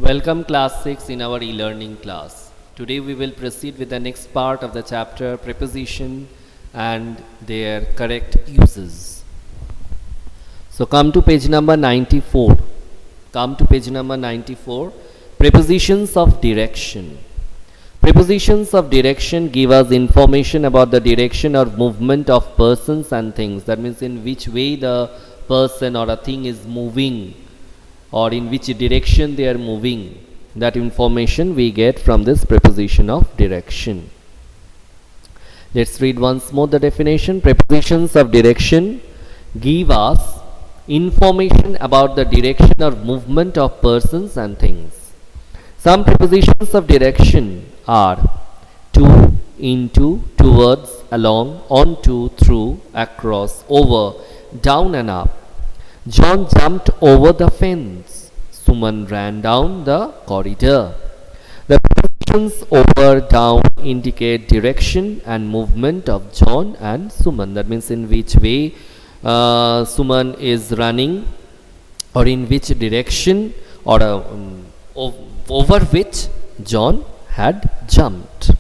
Welcome class 6 in our e-learning class. Today we will proceed with the next part of the chapter preposition and their correct uses. So come to page number 94. Come to page number 94. Prepositions of direction. Prepositions of direction give us information about the direction or movement of persons and things. That means in which way the person or a thing is moving, or in which direction they are moving. That information we get from this preposition of direction. Let's read once more the definition. Prepositions of direction give us information about the direction or movement of persons and things. Some prepositions of direction are to, into, towards, along, onto, through, across, over, down and up. John jumped over the fence. Suman ran down the corridor. The prepositions over, down indicate direction and movement of John and Suman. That means in which way Suman is running, or in which direction, or over which John had jumped.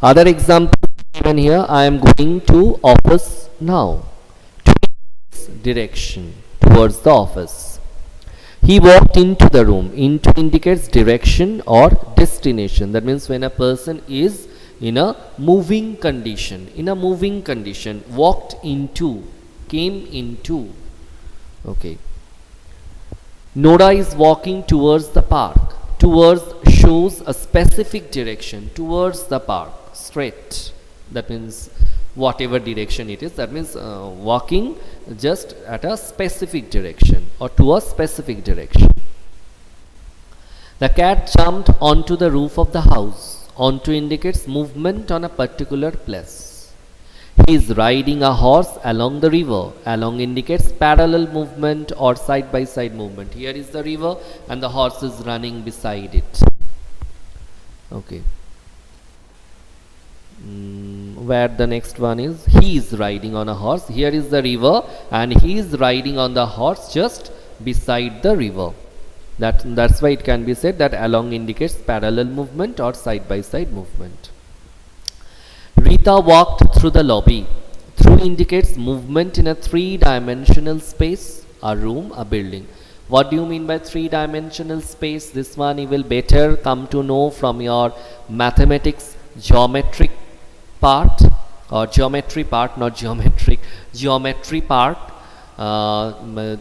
Other examples given here. I am going to office now. Direction, towards the office. He walked into the room. Into indicates direction or destination. That means when a person is in a moving condition, walked into, came into. Okay. Nora is walking towards the park. Towards shows a specific direction, towards the park, straight. That means whatever direction it is. That means walking just at a specific direction or to a specific direction. The cat jumped onto the roof of the house. Onto indicates movement on a particular place. He is riding a horse along the river. Along indicates parallel movement or side by side movement. Here is the river and the horse is running beside it. Okay. Where the next one is, he is riding on a horse. Here is the river and he is riding on the horse just beside the river. That's why it can be said that along indicates parallel movement or side by side movement. Rita walked through the lobby. Through indicates movement in a three-dimensional space, a room, a building. What do you mean by three-dimensional space? This one you will better come to know from your mathematics geometric part, or geometry part, not geometric, geometry part.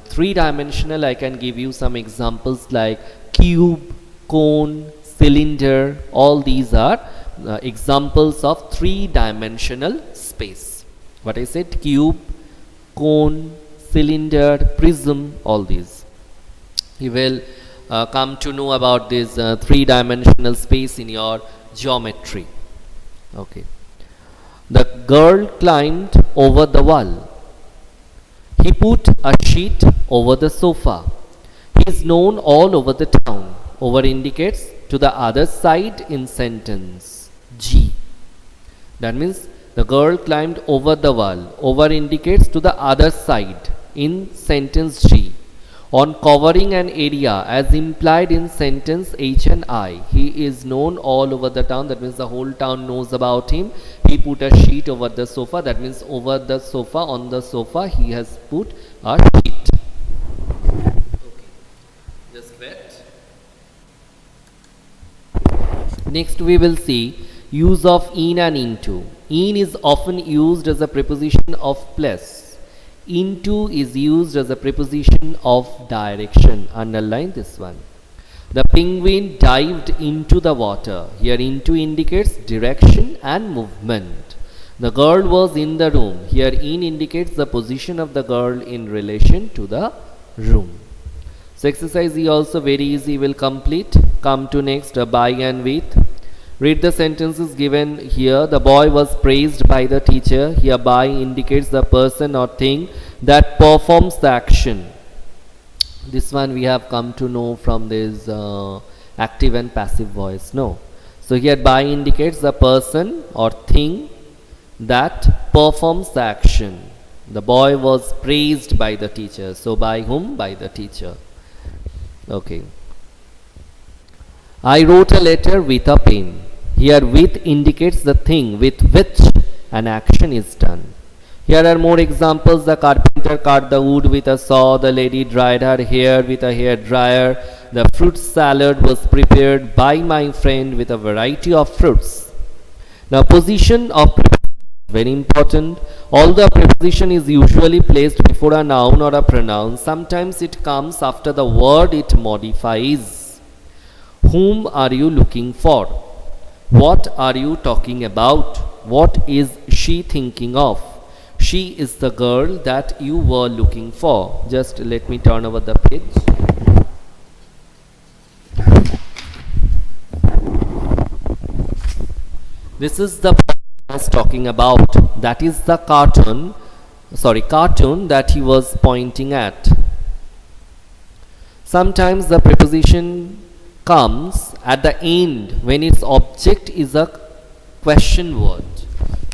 Three-dimensional, I can give you some examples like cube, cone, cylinder. All these are examples of three-dimensional space. What I said, cube, cone, cylinder, prism, all these. You will come to know about this three-dimensional space in your geometry. Okay. The girl climbed over the wall. He put a sheet over the sofa. He is known all over the town. Over indicates to the other side in sentence G. That means the girl climbed over the wall. Over indicates to the other side in sentence G. On covering an area as implied in sentence H and I. He is known all over the town. That means the whole town knows about him. He put a sheet over the sofa. That means over the sofa, on the sofa, he has put a sheet. Okay. Just wait. Next we will see use of in and into. In is often used as a preposition of place. Into is used as a preposition of direction. Underline this one. The penguin dived into the water. Here into indicates direction and movement. The girl was in the room. Here in indicates the position of the girl in relation to the room. So exercise E also very easy, will complete. Come to next, by and with. Read the sentences given here. The boy was praised by the teacher. Here by indicates the person or thing that performs the action. This one we have come to know from this active and passive voice. No. So here by indicates the person or thing that performs the action. The boy was praised by the teacher. So by whom? By the teacher. Okay. I wrote a letter with a pen. Here with indicates the thing with which an action is done. Here are more examples. The carpenter cut the wood with a saw. The lady dried her hair with a hair dryer. The fruit salad was prepared by my friend with a variety of fruits. Now position of preposition is very important. Although a preposition is usually placed before a noun or a pronoun, sometimes it comes after the word it modifies. Whom are you looking for? What are you talking about? What is she thinking of? She is the girl that you were looking for. Just let me turn over the page. This is the I was talking about. That is the cartoon that he was pointing at. Sometimes the preposition comes at the end when its object is a question word.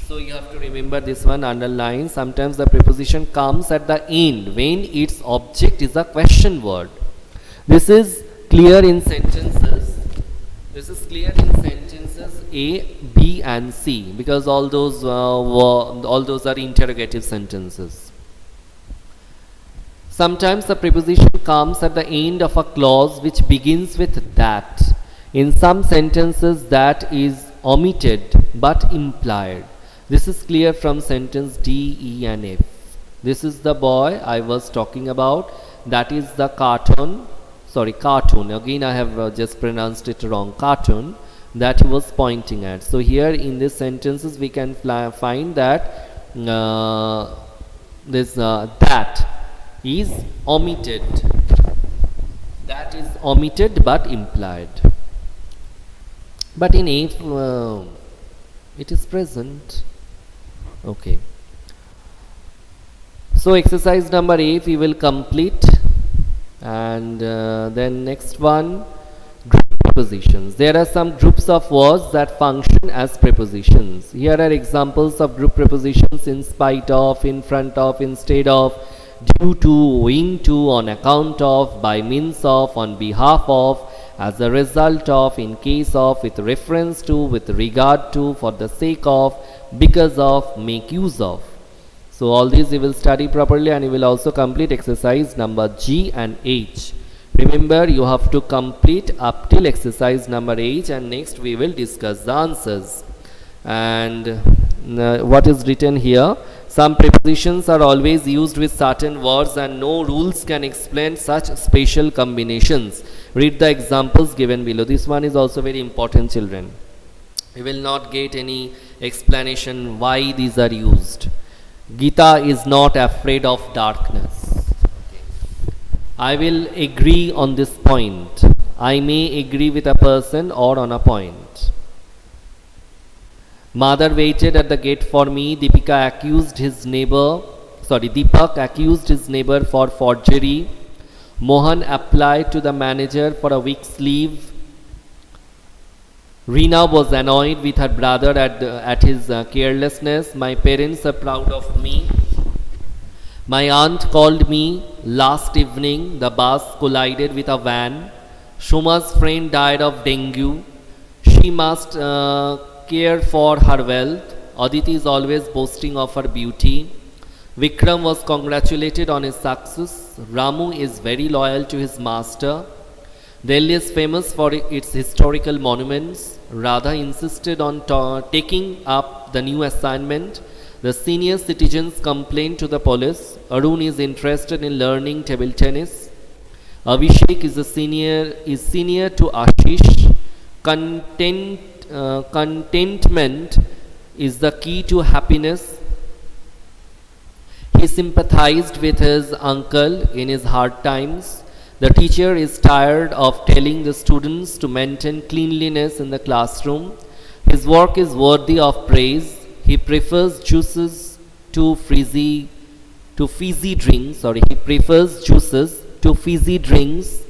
So you have to remember this one, underline. Sometimes the preposition comes at the end when its object is a question word. This is clear in sentences. A, B and C, because all those are interrogative sentences. Sometimes the preposition comes at the end of a clause which begins with that. In some sentences that is omitted but implied. This is clear from sentence D, E and F. This is the boy I was talking about. That is the cartoon. Again I have just pronounced it wrong. Cartoon that he was pointing at. So here in these sentences we can find that that is omitted. That is omitted but implied. But in F it is present. Okay. So exercise number 8 we will complete, and then next one, group prepositions. There are some groups of words that function as prepositions. Here are examples of group prepositions: in spite of, in front of, instead of, due to, owing to, on account of, by means of, on behalf of, as a result of, in case of, with reference to, with regard to, for the sake of, because of, make use of. So all these you will study properly, and you will also complete exercise number G and H. Remember, you have to complete up till exercise number H, and next we will discuss the answers. And what is written here? Some prepositions are always used with certain words, and no rules can explain such special combinations. Read the examples given below. This one is also very important, children. You will not get any explanation why these are used. Gita is not afraid of darkness. I will agree on this point. I may agree with a person or on a point. Mother waited at the gate for me. Deepak accused his neighbor for forgery. Mohan applied to the manager for a week's leave. Reena was annoyed with her brother at his carelessness. My parents are proud of me. My aunt called me last evening. The bus collided with a van. Shuma's friend died of dengue. She must care for her wealth. Aditi is always boasting of her beauty. Vikram was congratulated on his success. Ramu is very loyal to his master. Delhi is famous for its historical monuments. Radha insisted on taking up the new assignment. The senior citizens complained to the police. Arun is interested in learning table tennis. Abhishek is senior to Ashish. Contentment is the key to happiness. He sympathized with his uncle in his hard times. The teacher is tired of telling the students to maintain cleanliness in the classroom. His work is worthy of praise. He prefers juices to fizzy drinks.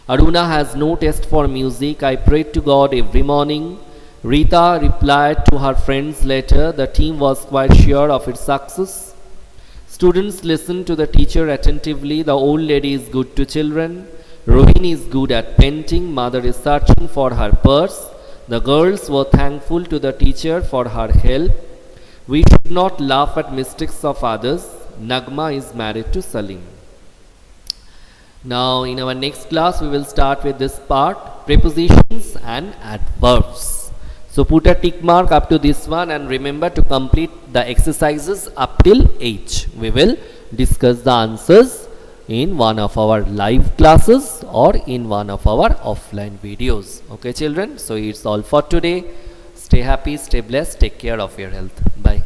Aruna has no taste for music. I pray to God every morning. Rita replied to her friend's letter. The team was quite sure of its success. Students listened to the teacher attentively. The old lady is good to children. Rohini is good at painting. Mother is searching for her purse. The girls were thankful to the teacher for her help. We should not laugh at mistakes of others. Nagma is married to Salim. Now in our next class we will start with this part, prepositions and adverbs. So put a tick mark up to this one and remember to complete the exercises up till H. We will discuss the answers in one of our live classes or in one of our offline videos. Okay children, so it's all for today. Stay happy, stay blessed, take care of your health. Bye.